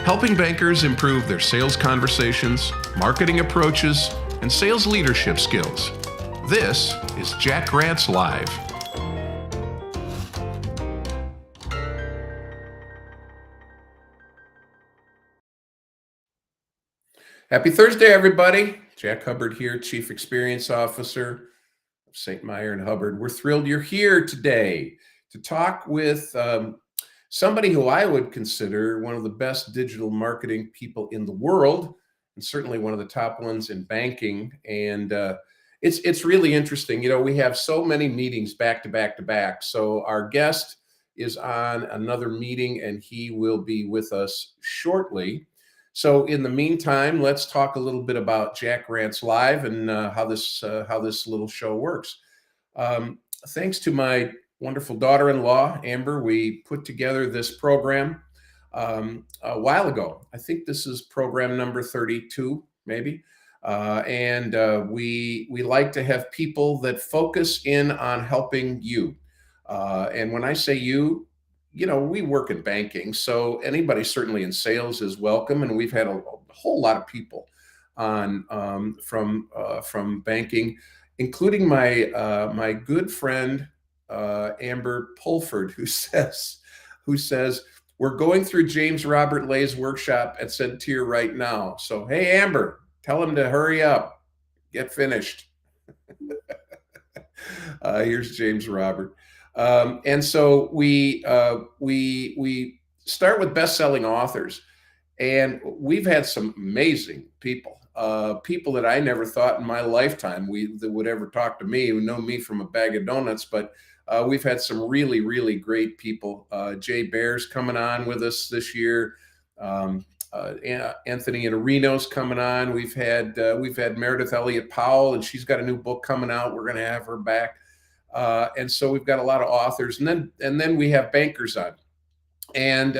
helping bankers improve their sales conversations, marketing approaches, and sales leadership skills. This is Jack Rants Live. Happy Thursday, everybody. Jack Hubbard here, Chief Experience Officer of St. Meyer and Hubbard. We're thrilled you're here today to talk with somebody who I would consider one of the best digital marketing people in the world, and certainly one of the top ones in banking. And it's really interesting. You know, we have so many meetings back to back to back. So our guest is on another meeting, and he will be with us shortly. So in the meantime, let's talk a little bit about Jack Rants Live and how this little show works. Thanks to my wonderful daughter-in-law, Amber, we put together this program a while ago. I think this is program number 32, maybe. And we like to have people that focus in on helping you. And when I say you, you know, we work in banking, so anybody certainly in sales is welcome. And we've had a whole lot of people on from banking, including my good friend Amber Pulford, who says we're going through James Robert Lay's workshop at Centir right now. So hey, Amber, tell him to hurry up, get finished. Here's James Robert. And so we start with best-selling authors, and we've had some amazing people, people that I never thought in my lifetime that would ever talk to me, who know me from a bag of donuts. But we've had some really, really great people. Jay Baer's coming on with us this year. Anthony Iannarino's coming on. We've had Meredith Elliott Powell, and she's got a new book coming out. We're going to have her back. And so we've got a lot of authors, and then we have bankers on. And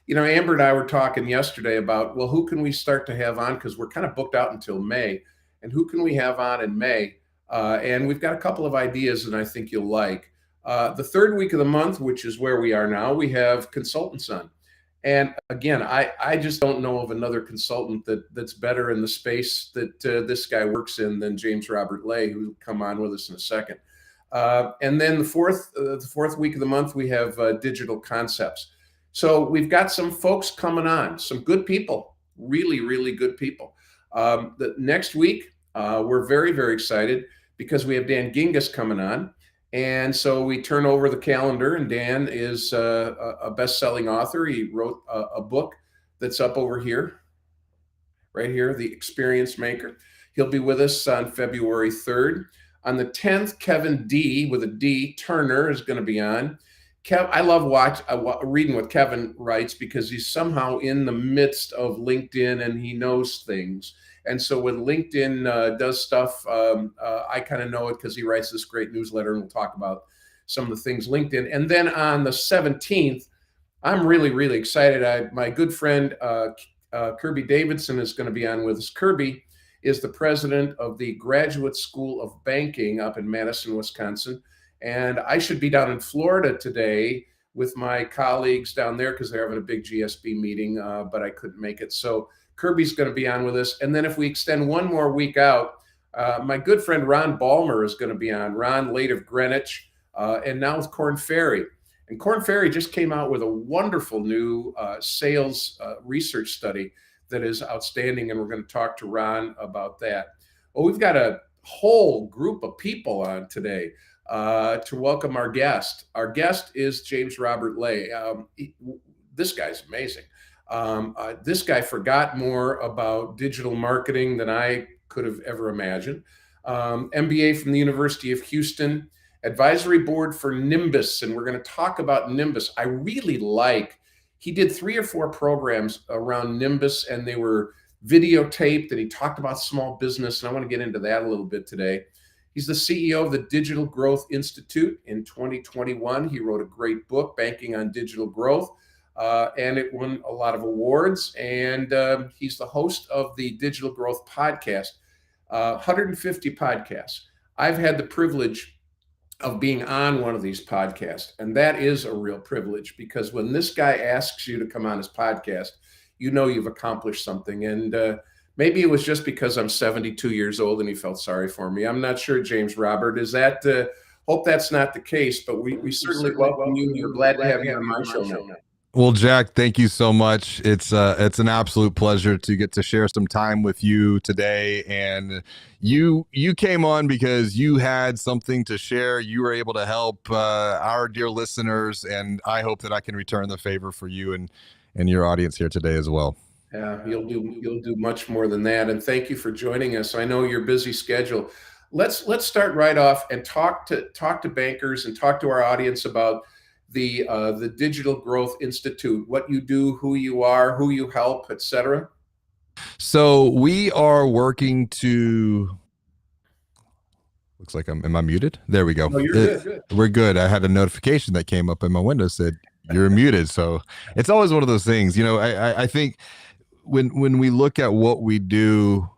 you know, Amber and I were talking yesterday about, well, who can we start to have on, because we're kind of booked out until May, and who can we have on in May? And we've got a couple of ideas that I think you'll like. The third week of the month, which is where we are now, we have consultants on. And again, I just don't know of another consultant that's better in the space that this guy works in than James Robert Lay, who will come on with us in a second. And then the fourth week of the month, we have digital concepts. So we've got some folks coming on, some good people, really, really good people. The next week, we're very, very excited because we have Dan Gingiss coming on. And so we turn over the calendar, and Dan is a best-selling author. He wrote a book that's up over here, right here, The Experience Maker. He'll be with us on February 3rd. On the 10th, Kevin D, with a D, Turner, is going to be on. I love reading what Kevin writes, because he's somehow in the midst of LinkedIn and he knows things. And so when LinkedIn does stuff, I kind of know it because he writes this great newsletter, and we'll talk about some of the things LinkedIn. And then on the 17th, I'm really, really excited. My good friend Kirby Davidson is going to be on with us. Kirby is the president of the Graduate School of Banking up in Madison, Wisconsin. And I should be down in Florida today with my colleagues down there because they're having a big GSB meeting, but I couldn't make it. So Kirby's going to be on with us. And then if we extend one more week out, my good friend Ron Ballmer is going to be on. Ron, late of Greenwich, and now with Korn Ferry. And Korn Ferry just came out with a wonderful new sales research study that is outstanding, and we're going to talk to Ron about that. Well, we've got a whole group of people on today to welcome our guest. Our guest is James Robert Lay. This guy's amazing. This guy forgot more about digital marketing than I could have ever imagined. MBA from the University of Houston, advisory board for Nimbus, and we're going to talk about Nimbus. I really like. He did 3 or 4 programs around Nimbus, and they were videotaped, and he talked about small business, and I want to get into that a little bit today. He's the CEO of the Digital Growth Institute. In 2021, he wrote a great book, Banking on Digital Growth, and it won a lot of awards, and he's the host of the Digital Growth Podcast, 150 podcasts. I've had the privilege of being on one of these podcasts. And that is a real privilege, because when this guy asks you to come on his podcast, you know you've accomplished something. And maybe it was just because I'm 72 years old and he felt sorry for me. I'm not sure, James Robert. Is that, hope that's not the case, but we certainly welcome you. We're glad to have you on my show now. Well, Jack, thank you so much. It's an absolute pleasure to get to share some time with you today. And you came on because you had something to share. You were able to help our dear listeners, and I hope that I can return the favor for you and your audience here today as well. Yeah, you'll do much more than that. And thank you for joining us. I know your busy schedule. Let's start right off and talk to bankers and talk to our audience about the Digital Growth Institute, what you do, who you are, who you help, etc. So we are working to. Looks like am I muted? There we go. No, you're good. We're good. I had a notification that came up in my window said you're muted. So it's always one of those things. I think when we look at what we do,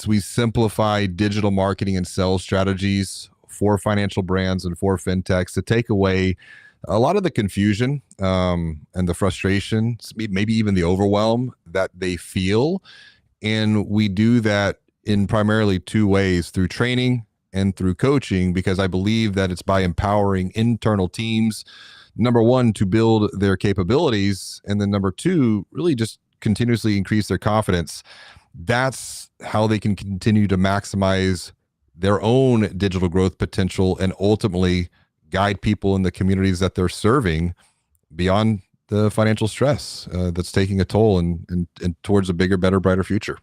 we simplify digital marketing and sales strategies for financial brands and for fintechs to take away a lot of the confusion and the frustration, maybe even the overwhelm that they feel. And we do that in primarily two ways, through training and through coaching, because I believe that it's by empowering internal teams, number one, to build their capabilities, and then number two, really just continuously increase their confidence. That's how they can continue to maximize their own digital growth potential and ultimately guide people in the communities that they're serving beyond the financial stress that's taking a toll and towards a bigger, better, brighter future.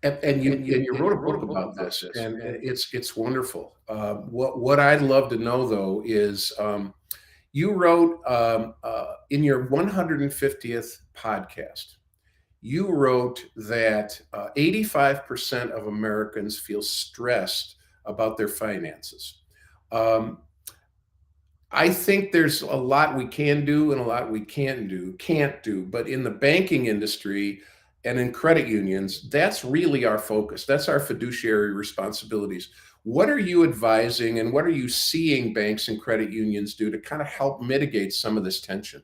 And you wrote a book about this, and it's wonderful. What I'd love to know though is you wrote in your 150th podcast, you wrote that 85% of Americans feel stressed about their finances. I think there's a lot we can do and a lot we can't do. But in the banking industry and in credit unions, that's really our focus. That's our fiduciary responsibilities. What are you advising and what are you seeing banks and credit unions do to kind of help mitigate some of this tension?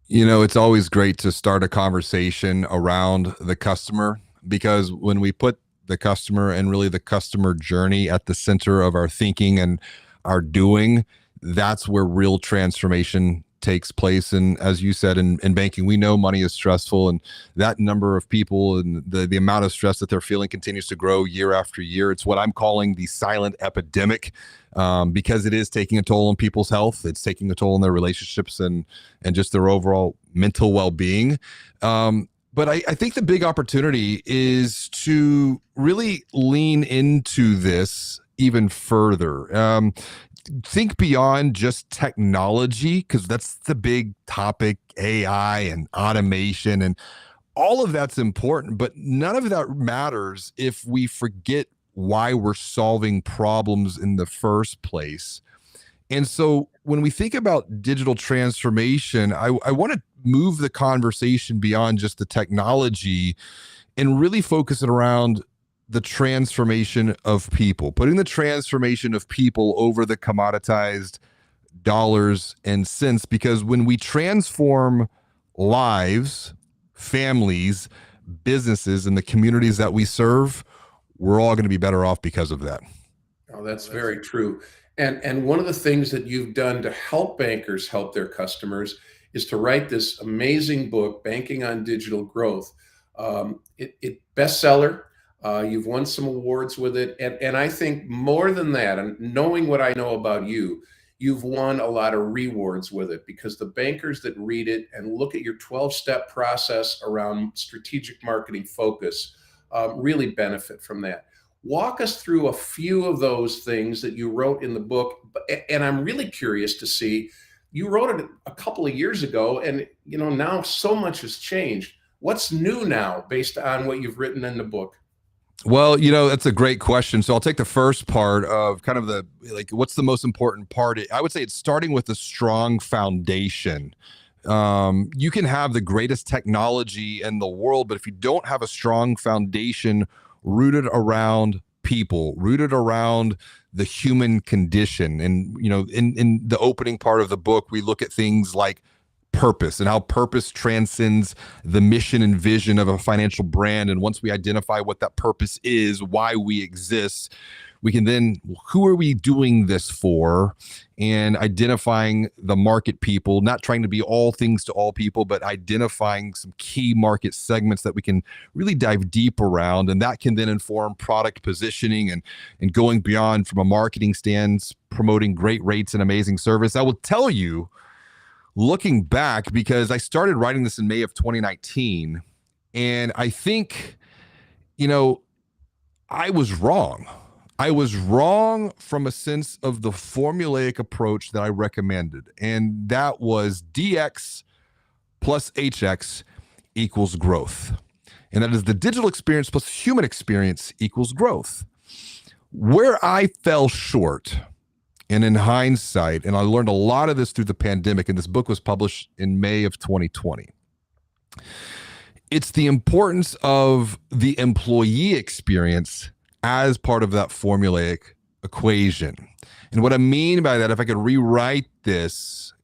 It's always great to start a conversation around the customer, because when we put the customer and really the customer journey at the center of our thinking and our doing, that's where real transformation takes place. And as you said, in banking, we know money is stressful, and that number of people and the amount of stress that they're feeling continues to grow year after year. It's what I'm calling the silent epidemic, because it is taking a toll on people's health. It's taking a toll on their relationships and just their overall mental well-being. But I think the big opportunity is to really lean into this even further. Think beyond just technology, because that's the big topic, AI and automation, and all of that's important, but none of that matters if we forget why we're solving problems in the first place. And so when we think about digital transformation, I want to move the conversation beyond just the technology and really focus it around the transformation of people, putting the transformation of people over the commoditized dollars and cents. Because when we transform lives, families, businesses, and the communities that we serve, we're all going to be better off because of that. Oh, that's very true. And one of the things that you've done to help bankers help their customers is to write this amazing book, Banking on Digital Growth. It bestseller. You've won some awards with it. And I think more than that, and knowing what I know about you, you've won a lot of rewards with it, because the bankers that read it and look at your 12-step process around strategic marketing focus really benefit from that. Walk us through a few of those things that you wrote in the book. And I'm really curious to see, you wrote it a couple of years ago, and now so much has changed. What's new now based on what you've written in the book? Well, that's a great question. So I'll take the first part of kind of what's the most important part? I would say it's starting with a strong foundation. You can have the greatest technology in the world, but if you don't have a strong foundation rooted around people, rooted around the human condition, and in the opening part of the book, we look at things like purpose and how purpose transcends the mission and vision of a financial brand. And once we identify what that purpose is, why we exist, we can then, who are we doing this for? And identifying the market people, not trying to be all things to all people, but identifying some key market segments that we can really dive deep around. And that can then inform product positioning and going beyond from a marketing stance, promoting great rates and amazing service. I will tell you, looking back, because I started writing this in May of 2019, and I think, I was wrong. I was wrong from a sense of the formulaic approach that I recommended. And that was DX plus HX equals growth. And that is the digital experience plus human experience equals growth. Where I fell short, and in hindsight, and I learned a lot of this through the pandemic, and this book was published in May of 2020. It's the importance of the employee experience as part of that formulaic equation. And what I mean by that, if I could rewrite this,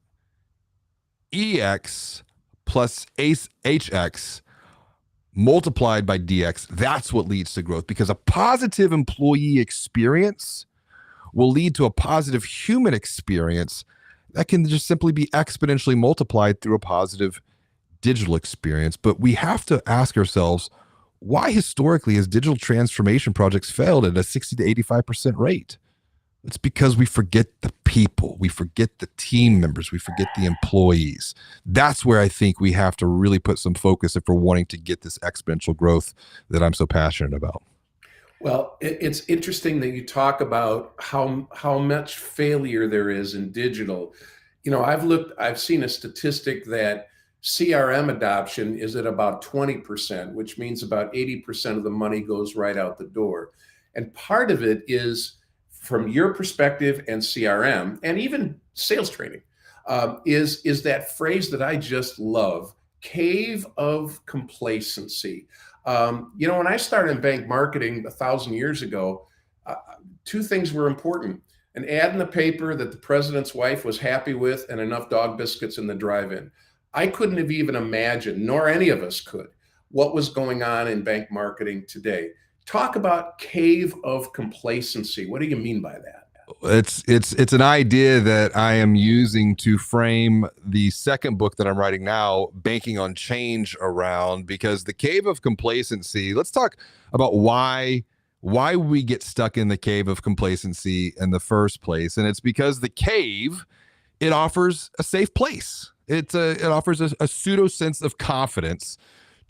EX plus HX multiplied by DX, that's what leads to growth, because a positive employee experience will lead to a positive human experience that can just simply be exponentially multiplied through a positive digital experience. But we have to ask ourselves, why historically has digital transformation projects failed at a 60 to 85% rate? It's because we forget the people, we forget the team members, we forget the employees. That's where I think we have to really put some focus if we're wanting to get this exponential growth that I'm so passionate about. Well, it's interesting that you talk about how much failure there is in digital. I've seen a statistic that CRM adoption is at about 20%, which means about 80% of the money goes right out the door. And part of it is, from your perspective and CRM and even sales training, is that phrase that I just love, cave of complacency. When I started in bank marketing 1,000 years ago, two things were important: an ad in the paper that the president's wife was happy with, and enough dog biscuits in the drive-in. I couldn't have even imagined, nor any of us could, what was going on in bank marketing today. Talk about cave of complacency. What do you mean by that? It's an idea that I am using to frame the second book that I'm writing now, Banking on Change, around, because the cave of complacency, let's talk about why we get stuck in the cave of complacency in the first place. And it's because the cave, it offers a safe place. It offers a pseudo sense of confidence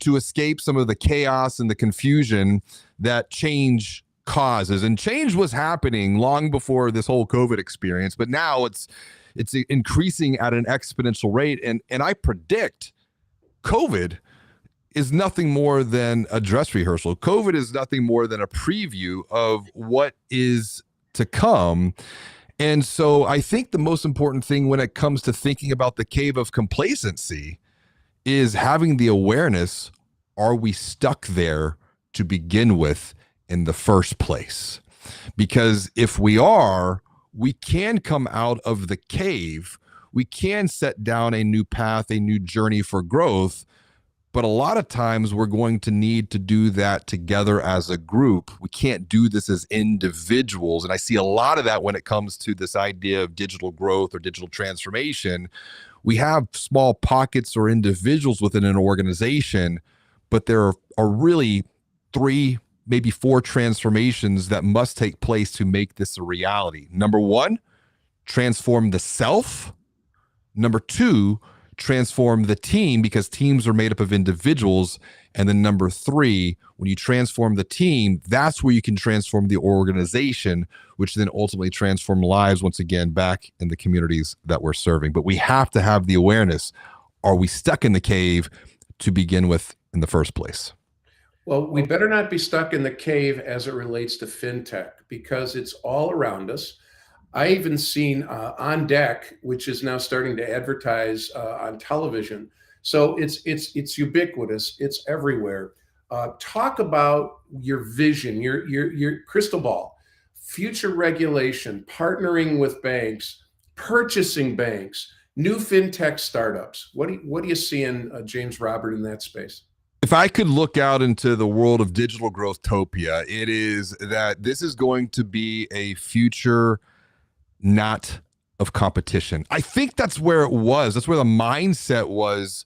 to escape some of the chaos and the confusion that change causes. And change was happening long before this whole COVID experience, but now it's increasing at an exponential rate. And I predict COVID is nothing more than a dress rehearsal. COVID is nothing more than a preview of what is to come. And so I think the most important thing when it comes to thinking about the cave of complacency is having the awareness, are we stuck there to begin with in the first place? Because if we are, we can come out of the cave, we can set down a new path, a new journey for growth. But a lot of times we're going to need to do that together as a group. We can't do this as individuals. And I see a lot of that when it comes to this idea of digital growth or digital transformation. We have small pockets or individuals within an organization, but there are really 3, maybe 4 transformations that must take place to make this a reality. Number 1, transform the self. Number 2, transform the team, because teams are made up of individuals. And then number 3, when you transform the team, that's where you can transform the organization, which then ultimately transform lives once again back in the communities that we're serving. But we have to have the awareness, are we stuck in the cave to begin with in the first place? Well, we better not be stuck in the cave as it relates to fintech, because it's all around us. I even seen On Deck, which is now starting to advertise on television. So it's ubiquitous. It's everywhere. Talk about your vision, your crystal ball, future regulation, partnering with banks, purchasing banks, New fintech startups. What do you see in James Robert in that space? If I could look out into the world of digital growthtopia, it is that this is going to be a future not of competition. I think that's where it was. That's where the mindset was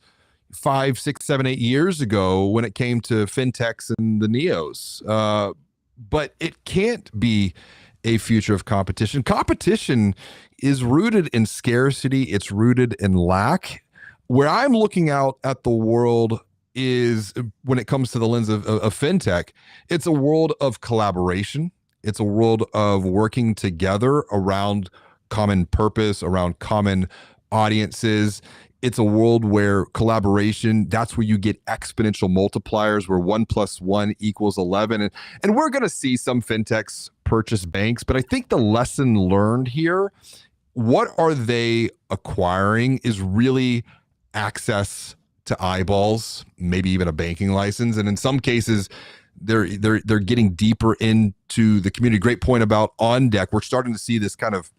5, 6, 7, 8 years ago when it came to fintechs and the neos. But it can't be a future of competition. Competition is rooted in scarcity, it's rooted in lack. Where I'm looking out at the world is when it comes to the lens of fintech, it's a world of collaboration. It's a world of working together around common purpose, around common audiences. It's a world where collaboration, that's where you get exponential multipliers, where 1 + 1 = 11. And we're going to see some fintechs purchase banks, but I think the lesson learned here, what are they acquiring is really access to eyeballs, maybe even a banking license. And in some cases, they're getting deeper into the community. Great point about On Deck. We're starting to see this kind of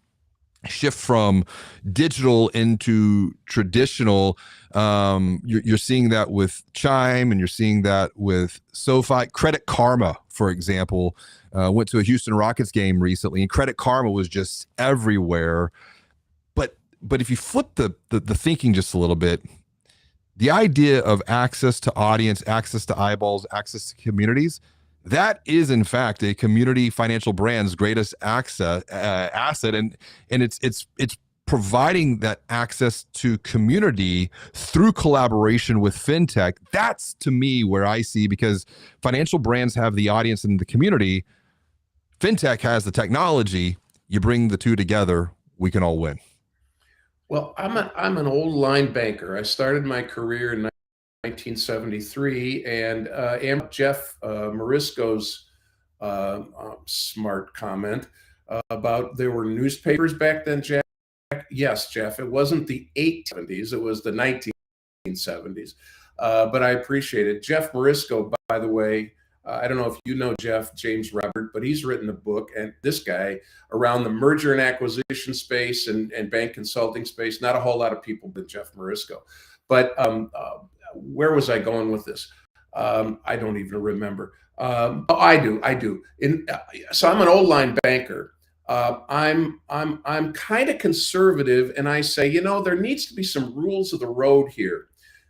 shift from digital into traditional. You're seeing that with Chime, and you're seeing that with SoFi. Credit Karma, for example, went to a Houston Rockets game recently, and Credit Karma was just everywhere. But if you flip the thinking just a little bit, the idea of access to audience, access to eyeballs, access to communities, that is in fact a community financial brand's greatest asset, and it's providing that access to community through collaboration with fintech. That's to me where I see, because financial brands have the audience and the community, fintech has the technology. You bring the two together, we can all win. Well, I'm an old line banker. I started my career in 1973, and Jeff Morisco's smart comment about there were newspapers back then, Jack. Yes, Jeff, it wasn't the 1870s, it was the 1970s. But I appreciate it. Jeff Morisco, by the way, I don't know if you know Jeff, James Robert, but he's written a book, and this guy, around the merger and acquisition space and bank consulting space. Not a whole lot of people than Jeff Morisco. But where was I going with this? I don't even remember. Oh, I do. So I'm an old line banker. I'm kind of conservative, and I say, there needs to be some rules of the road here.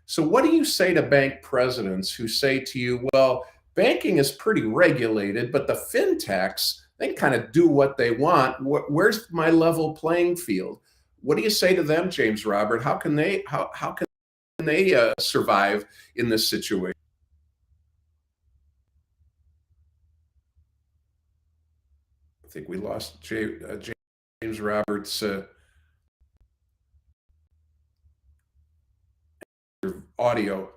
So what do you say to bank presidents who say to you, well, banking is pretty regulated, but the fintechs, they kind of do what they want. Where's my level playing field? What do you say to them, James Robert? How can they survive in this situation? I think we lost James Roberts' audio.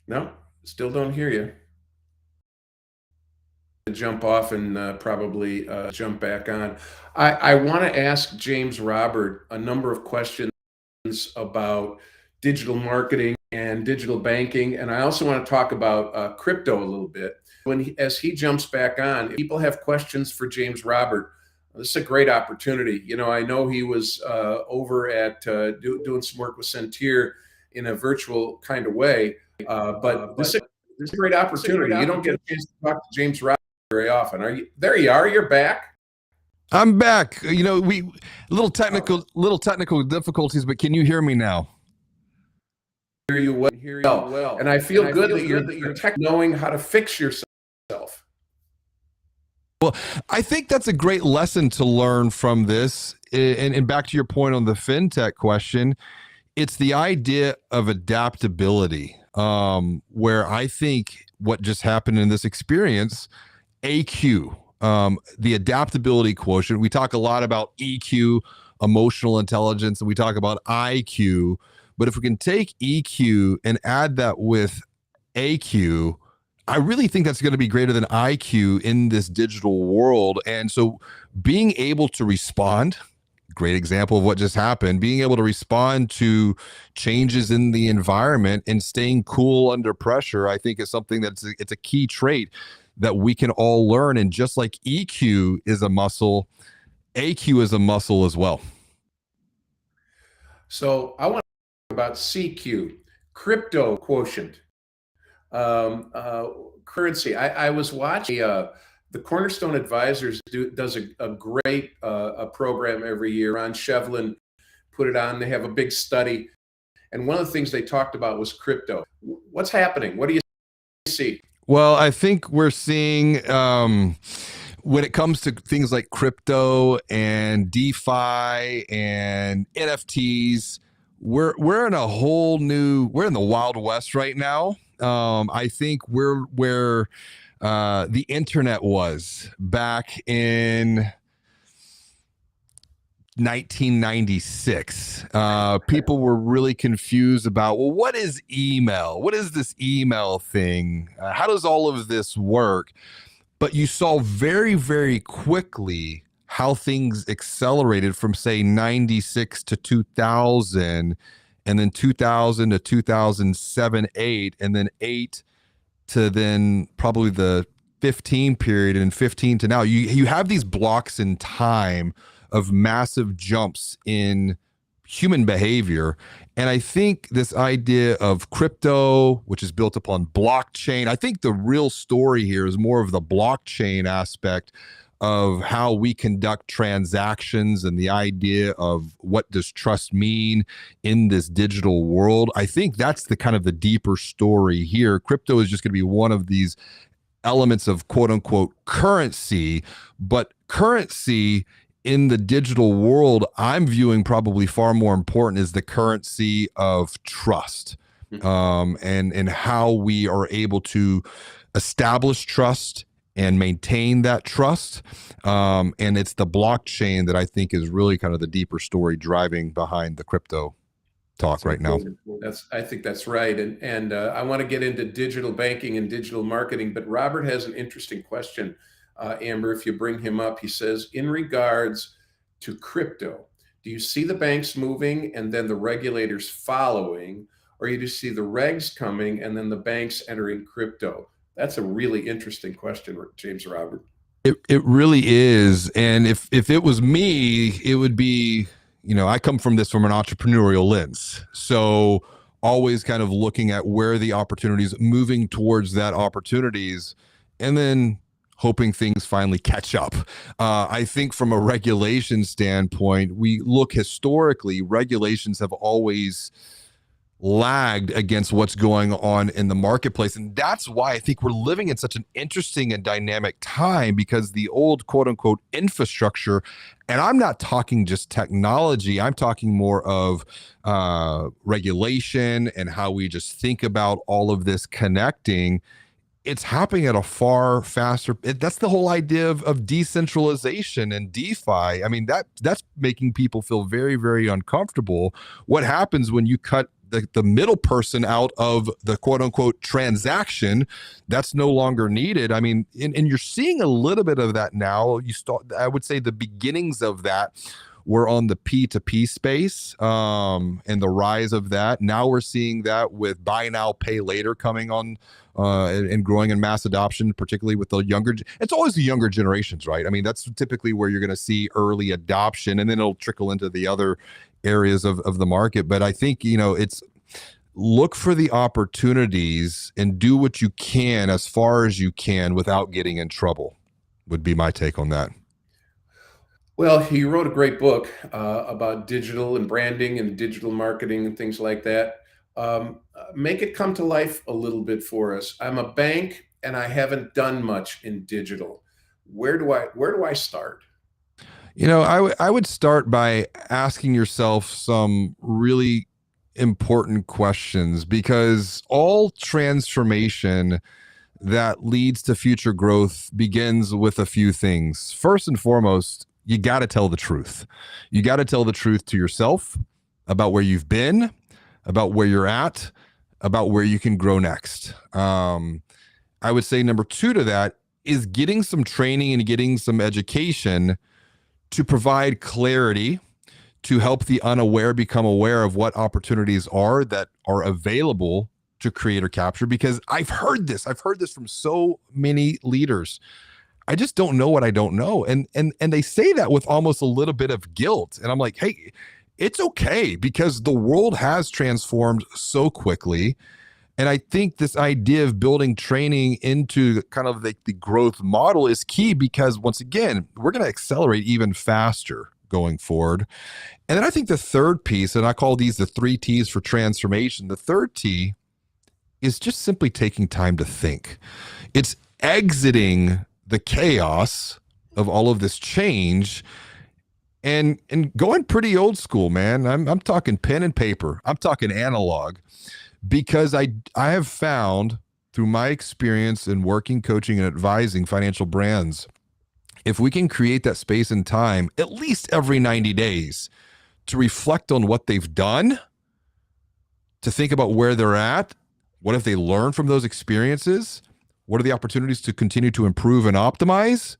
No, still don't hear you. Jump off and probably jump back on. I want to ask James Robert a number of questions about digital marketing and digital banking, and I also want to talk about crypto a little bit. As he jumps back on, if people have questions for James Robert, this is a great opportunity. I know he was over at doing some work with Centir in a virtual kind of way, but this is a great opportunity. You don't get a chance to talk to James Robert very often. There you are. You're back. I'm back. We little technical difficulties, but can you hear me now? Hear you well. And I feel good that you're knowing how to fix yourself. Well, I think that's a great lesson to learn from this. And back to your point on the fintech question, it's the idea of adaptability, where I think what just happened in this experience, AQ, the adaptability quotient. We talk a lot about EQ, emotional intelligence, and we talk about IQ. But if we can take EQ and add that with AQ, I really think that's going to be greater than IQ in this digital world. And so being able to respond, great example of what just happened. Being able to respond to changes in the environment and staying cool under pressure, I think, is something it's a key trait that we can all learn. And just like EQ is a muscle, AQ is a muscle as well. So I want to talk about CQ, crypto quotient, currency. I was watching the Cornerstone Advisors does a great program every year. Ron Shevlin put it on. They have a big study. And one of the things they talked about was crypto. What's happening? What do you see? Well, I think we're seeing when it comes to things like crypto and DeFi and NFTs, we're in a whole new, we're in the Wild West right now. I think we're where the internet was back in 1996. People were really confused about, well, what is email? What is this email thing? How does all of this work? But you saw very, very quickly how things accelerated from, say, 96 to 2000, and then 2000 to 2007, 8, and then 8 to then probably the 15 period, and 15 to now. You have these blocks in time of massive jumps in human behavior. And I think this idea of crypto, which is built upon blockchain, I think the real story here is more of the blockchain aspect of how we conduct transactions and the idea of what does trust mean in this digital world. I think that's the kind of the deeper story here. Crypto is just going to be one of these elements of quote unquote currency, but currency in the digital world, I'm viewing probably far more important is the currency of trust, and how we are able to establish trust and maintain that trust. And it's the blockchain that I think is really kind of the deeper story driving behind the crypto talk right now. I think that's right. And I want to get into digital banking and digital marketing, but Robert has an interesting question. Amber, if you bring him up, he says, in regards to crypto, do you see the banks moving and then the regulators following, or you just see the regs coming and then the banks entering crypto? That's a really interesting question, James Robert. It really is. And if it was me, it would be, I come from an entrepreneurial lens. So always kind of looking at where the opportunities, moving towards that opportunities, and then hoping things finally catch up. I think from a regulation standpoint, we look historically, regulations have always lagged against what's going on in the marketplace. And that's why I think we're living in such an interesting and dynamic time, because the old quote unquote infrastructure, and I'm not talking just technology, I'm talking more of regulation and how we just think about all of this connecting. It's happening at a far faster. That's the whole idea of decentralization and DeFi. I mean, that's making people feel very, very uncomfortable. What happens when you cut the middle person out of the quote unquote transaction? That's no longer needed. I mean, and you're seeing a little bit of that now. I would say the beginnings of that were on the P2P space, and the rise of that. Now we're seeing that with buy now, pay later coming on, and growing in mass adoption, particularly with the younger. It's always the younger generations, right? I mean, that's typically where you're going to see early adoption, and then it'll trickle into the other areas of the market. But I think, it's look for the opportunities and do what you can as far as you can without getting in trouble, would be my take on that. Well, you wrote a great book about digital and branding and digital marketing and things like that. Make it come to life a little bit for us. I'm a bank and I haven't done much in digital. Where do I start? I would start by asking yourself some really important questions, because all transformation that leads to future growth begins with a few things. First and foremost, you got to tell the truth. You got to tell the truth to yourself about where you've been, about where you're at, about where you can grow next. I would say number two to that is getting some training and getting some education to provide clarity to help the unaware become aware of what opportunities are that are available to create or capture. Because I've heard this from so many leaders. I just don't know what I don't know. And they say that with almost a little bit of guilt. And I'm like, hey, it's okay, because the world has transformed so quickly. And I think this idea of building training into kind of the growth model is key, because once again, we're going to accelerate even faster going forward. And then I think the third piece, and I call these the 3 T's for transformation. The third T is just simply taking time to think. It's exiting the chaos of all of this change and going pretty old school, man. I'm talking pen and paper. I'm talking analog, because I have found through my experience in working, coaching, and advising financial brands, if we can create that space and time at least every 90 days to reflect on what they've done, to think about where they're at, what if they learn from those experiences, what are the opportunities to continue to improve and optimize,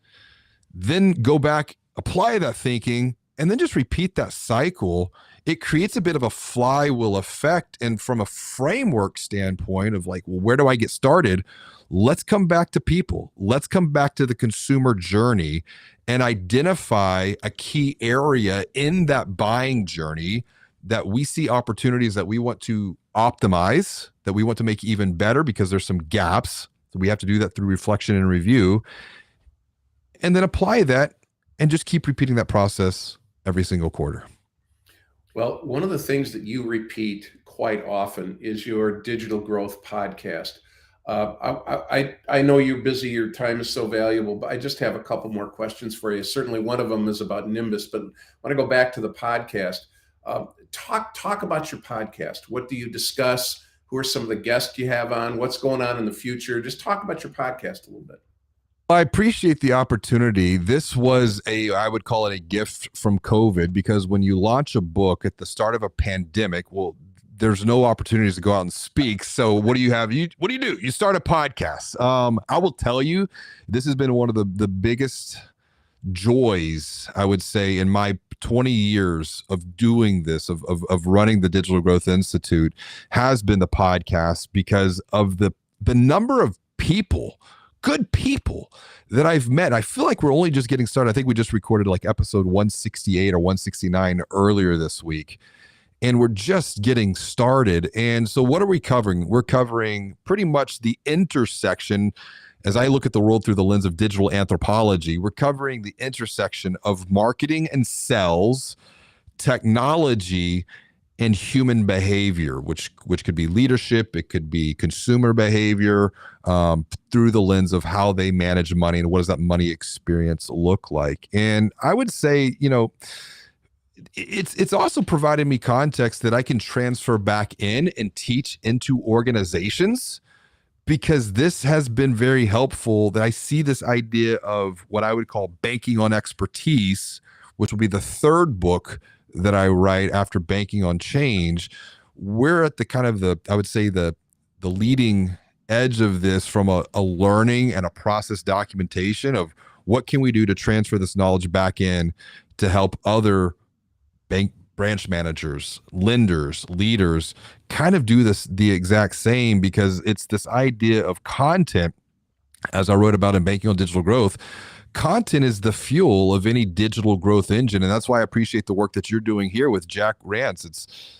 then go back, apply that thinking, and then just repeat that cycle, it creates a bit of a flywheel effect. And from a framework standpoint of like, well, where do I get started? Let's come back to people. Let's come back to the consumer journey and identify a key area in that buying journey that we see opportunities that we want to optimize, that we want to make even better because there's some gaps. So we have to do that through reflection and review, and then apply that and just keep repeating that process every single quarter. Well, one of the things that you repeat quite often is your digital growth podcast. I know you're busy, your time is so valuable, but I just have a couple more questions for you. Certainly one of them is about Nimbus, but I want to go back to the podcast. Talk about your podcast. What do you discuss? Who are some of the guests you have on? What's going on in the future? Just talk about your podcast a little bit. I appreciate the opportunity. This was I would call it a gift from COVID, because when you launch a book at the start of a pandemic, well, there's no opportunities to go out and speak. So what do you have? What do? You start a podcast. I will tell you, this has been one of the biggest joys, I would say, in my 20 years of doing this, of running the Digital Growth Institute, has been the podcast, because of the number of people, good people that I've met. I feel like we're only just getting started. I think we just recorded like episode 168 or 169 earlier this week, and we're just getting started. And so what are we covering? We're covering pretty much the intersection. As I look at the world through the lens of digital anthropology, we're covering the intersection of marketing and sales, technology, and human behavior, which could be leadership, it could be consumer behavior, through the lens of how they manage money and what does that money experience look like. And I would say, it's also provided me context that I can transfer back in and teach into organizations, because this has been very helpful. That I see this idea of what I would call banking on expertise, which will be the third book that I write after Banking on Change. We're at the kind of I would say the leading edge of this, from a learning and a process documentation of what can we do to transfer this knowledge back in to help other branch managers, lenders, leaders kind of do the exact same, because it's this idea of content. As I wrote about in Banking on Digital Growth, content is the fuel of any digital growth engine. And that's why I appreciate the work that you're doing here with Jack Rants.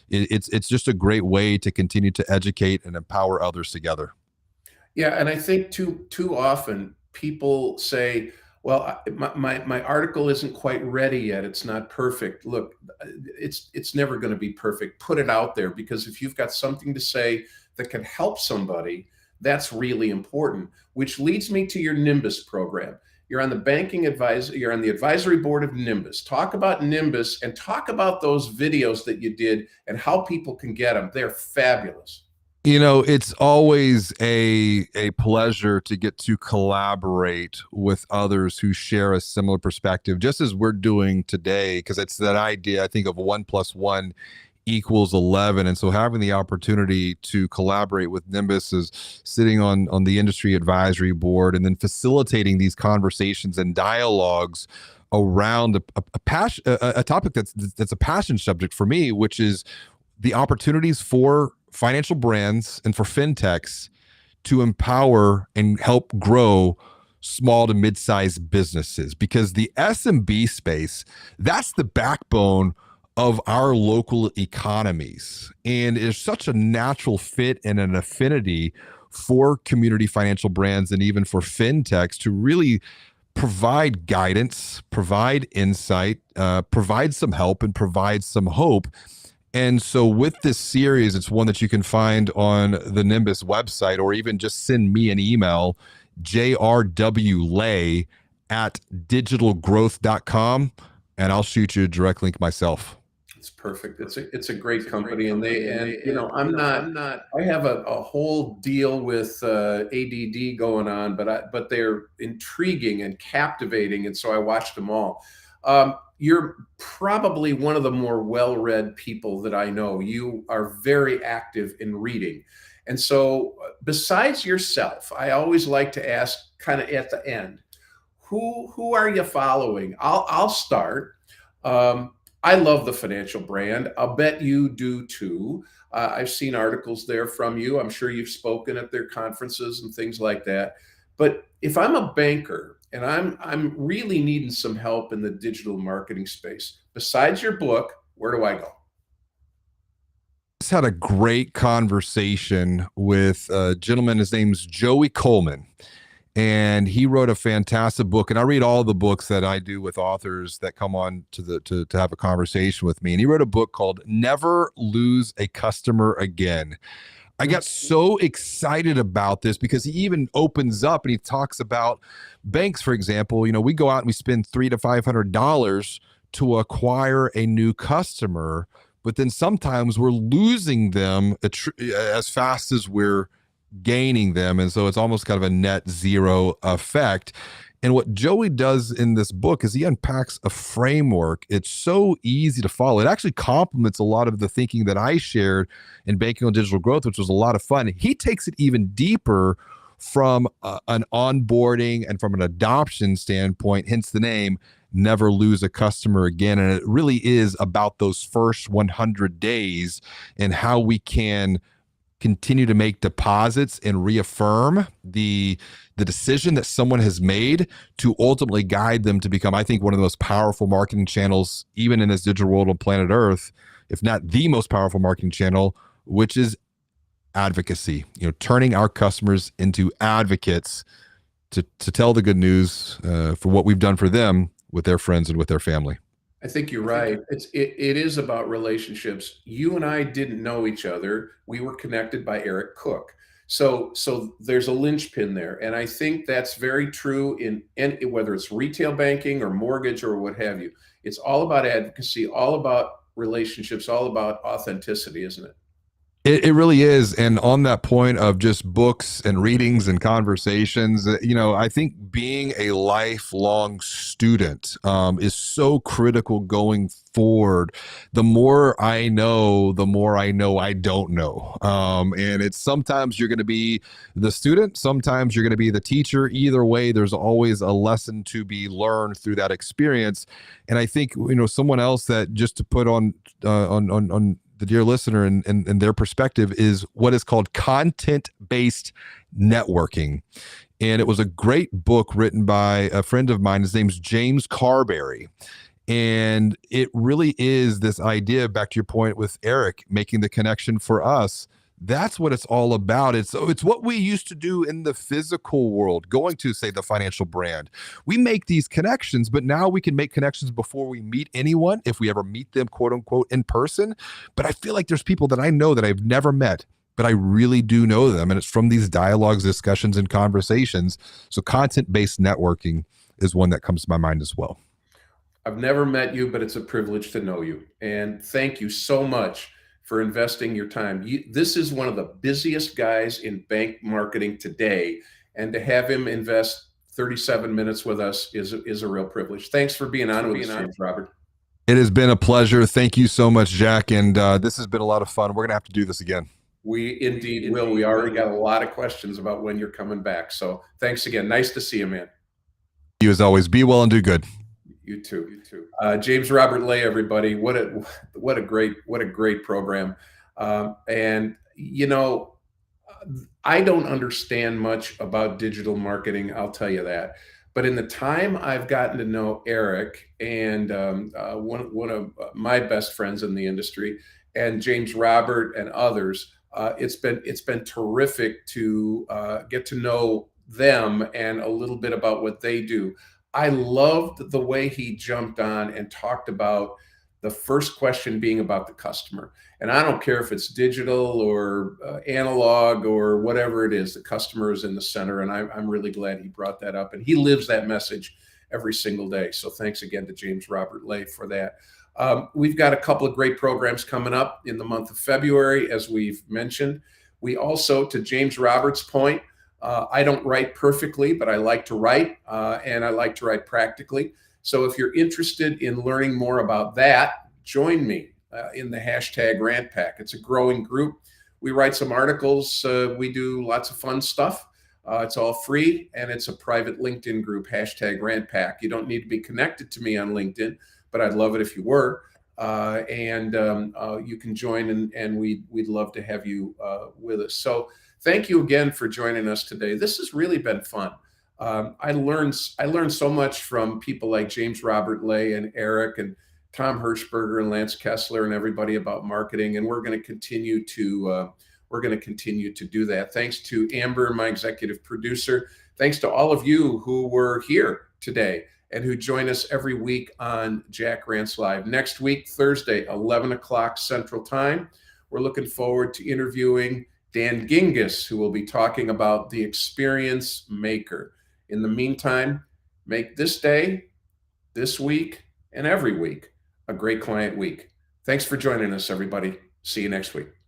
It's just a great way to continue to educate and empower others together. Yeah, and I think too often people say, well, my article isn't quite ready yet. It's not perfect. Look, it's never going to be perfect. Put it out there, because if you've got something to say that can help somebody, that's really important. Which leads me to your Nimbus program. You're on the you're on the advisory board of Nimbus. Talk about Nimbus and talk about those videos that you did and how people can get them. They're fabulous. It's always a pleasure to get to collaborate with others who share a similar perspective, just as we're doing today, because it's that idea, I think, of 1 + 1 = 11. And so having the opportunity to collaborate with Nimbus, is sitting on the industry advisory board and then facilitating these conversations and dialogues around a passion, a topic that's a passion subject for me, which is the opportunities for financial brands and for fintechs to empower and help grow small to mid-sized businesses, because the SMB space, that's the backbone of our local economies, and is such a natural fit and an affinity for community financial brands and even for fintechs to really provide guidance, provide insight, provide some help, and provide some hope. And so with this series, it's one that you can find on the Nimbus website, or even just send me an email, jrwlay at digitalgrowth.com, and I'll shoot you a direct link myself. It's perfect. It's a great company, and I have a whole deal with ADD going on, but they're intriguing and captivating, and so I watched them all. You're probably one of the more well-read people that I know. You are very active in reading, and so besides yourself, I always like to ask, kind of at the end, who are you following? I'll start. I love the financial brand. I'll bet you do too. I've seen articles there from you. I'm sure you've spoken at their conferences and things like that. But if I'm a banker and I'm really needing some help in the digital marketing space, besides your book, where do I go? Just had a great conversation with a gentleman. His name's Joey Coleman, and he wrote a fantastic book. And I read all the books that I do with authors that come on to have a conversation with me. And he wrote a book called Never Lose a Customer Again. I got so excited about this because he even opens up and he talks about banks, for example. You know, we go out and we spend $300 to $500 to acquire a new customer, but then sometimes we're losing them as fast as we're gaining them. And so it's almost kind of a net zero effect. And what Joey does in this book is he unpacks a framework. It's so easy to follow. It actually complements a lot of the thinking that I shared in Banking on Digital Growth, which was a lot of fun. He takes it even deeper from an onboarding and from an adoption standpoint, hence the name, Never Lose a Customer Again. And it really is about those first 100 days and how we can continue to make deposits and reaffirm the decision that someone has made to ultimately guide them to become, I think, one of the most powerful marketing channels, even in this digital world on planet Earth, if not the most powerful marketing channel, which is advocacy. You know, turning our customers into advocates to tell the good news for what we've done for them with their friends and with their family. I think you're right. It is about relationships. You and I didn't know each other. We were connected by Eric Cook. So there's a linchpin there. And I think that's very true in whether it's retail banking or mortgage or what have you. It's all about advocacy, all about relationships, all about authenticity, isn't it? It really is. And on that point of just books and readings and conversations, you know, I think being a lifelong student is so critical going forward. The more I know I don't know. And it's sometimes you're going to be the student, sometimes you're going to be the teacher. Either way, there's always a lesson to be learned through that experience. And I think, you know, someone else that just to put on the dear listener and their perspective is what is called content-based networking. And it was a great book written by a friend of mine. His name's James Carberry. And it really is this idea, back to your point with Eric, making the connection for us. That's what it's all about. It's what we used to do in the physical world, going to, say, the financial brand. We make these connections, but now we can make connections before we meet anyone, if we ever meet them, quote unquote, in person. But I feel like there's people that I know that I've never met, but I really do know them. And it's from these dialogues, discussions, and conversations. So content-based networking is one that comes to my mind as well. I've never met you, but it's a privilege to know you. And thank you so much for investing your time. This is one of the busiest guys in bank marketing today. And to have him invest 37 minutes with us is a real privilege. Thanks for being on with us, Robert. It has been a pleasure. Thank you so much, Jack. And this has been a lot of fun. We're going to have to do this again. We indeed will. We already got a lot of questions about when you're coming back. So thanks again. Nice to see you, man. You as always. Be well and do good. You too. James Robert Lay, everybody. What a great program. And I don't understand much about digital marketing. I'll tell you that. But in the time I've gotten to know Eric and one of my best friends in the industry, and James Robert and others, it's been terrific to get to know them and a little bit about what they do. I loved the way he jumped on and talked about the first question being about the customer. And I don't care if it's digital or analog or whatever it is, the customer is in the center. And I'm really glad he brought that up. And he lives that message every single day. So thanks again to James Robert Lay for that. We've got a couple of great programs coming up in the month of February, as we've mentioned. We also, to James Roberts' point, I don't write perfectly, but I like to write, and I like to write practically. So if you're interested in learning more about that, join me in the hashtag Rant Pack. It's a growing group. We write some articles. We do lots of fun stuff. It's all free, and it's a private LinkedIn group, hashtag Rant Pack. You don't need to be connected to me on LinkedIn, but I'd love it if you were. And you can join, and we'd love to have you with us. So thank you again for joining us today. This has really been fun. I learned so much from people like James Robert Lay and Eric and Tom Hirschberger and Lance Kessler and everybody about marketing, and we're going to continue to do that. Thanks to Amber, my executive producer. Thanks to all of you who were here today and who join us every week on Jack Rants Live. Next week, Thursday, 11 o'clock Central Time, we're looking forward to interviewing Dan Gingiss, who will be talking about the experience maker. In the meantime, make this day, this week, and every week a great client week. Thanks for joining us, everybody. See you next week.